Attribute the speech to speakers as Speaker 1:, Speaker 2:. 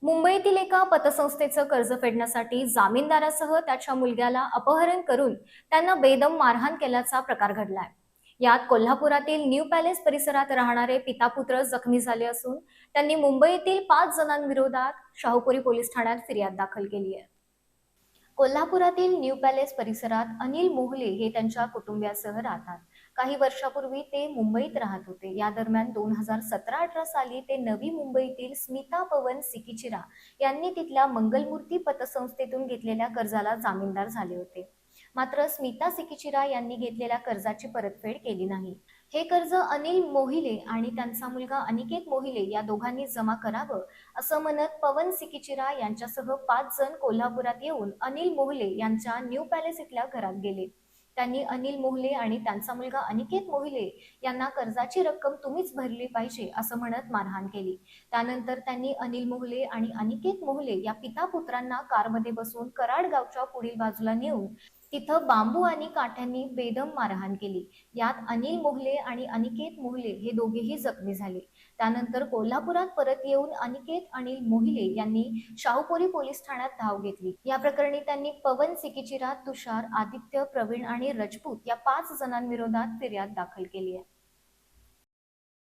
Speaker 1: मुंबईतील एका पतसंस्थेचं कर्ज फेडण्यासाठी जामीनदारासह त्याच्या मुलग्याला अपहरण करून त्यांना बेदम मारहाण केल्याचा प्रकार घडलाय. यात कोल्हापुरातील न्यू पॅलेस परिसरात राहणारे पिता पुत्र जखमी झाले असून त्यांनी मुंबईतील 5 जणांविरोधात शाहूपुरी पोलीस ठाण्यात फिर्याद दाखल केली आहे. कोल्हापुरातील न्यू पॅलेस परिसरात अनिल मोहले हे त्यांच्या कुटुंबियासह राहतात. काही वर्षापूर्वी ते मुंबईत राहत होते. या दरम्यान 2017-18 साली ते नवी मुंबईतील स्मिता पवन सिकिचिरा यांनी तिथल्या मंगलमूर्ती पतसंस्थेतून घेतलेल्या कर्जाला जामीनदार झाले होते. मात्र स्मिता सिकिचिरा यांनी घेतलेल्या कर्जाची परतफेड केली नाही. हे कर्ज अनिल मोहिले आणि त्यांचा मुलगा अनिकेत मोहिले या दोघांनी जमा करावं असं म्हणत पवन सिकिचिरा यांच्यासह 5 जण कोल्हापुरात येऊन अनिल मोहिले यांच्या न्यू पॅलेस इथल्या घरात गेले. त्यांनी अनिल मोहिले आणि त्यांचा मुलगा अनिकेत मोहिले यांना कर्जाची रक्कम तुम्हीच भरली पाहिजे असं म्हणत मारहाण केली. त्यानंतर त्यांनी अनिल मोहिले आणि अनिकेत मोहिले या पिता पुत्रांना कारमध्ये बसून कराड गावच्या पुढील बाजूला नेऊन तिथं बांबू आणि काठ्यांनी बेदम मारहाण केली. यात अनिल मोहिले आणि अनिकेत मोहिले हे दोघेही जखमी झाले. त्यानंतर कोल्हापुरात परत येऊन अनिकेत अनिल मोहिले यांनी शाहूपुरी पोलीस ठाण्यात धाव घेतली. या प्रकरणी त्यांनी पवन सिकिचिरा, तुषार, आदित्य, प्रवीण आणि रजपूत या 5 जणांविरोधात फिर्याद दाखल केली आहे.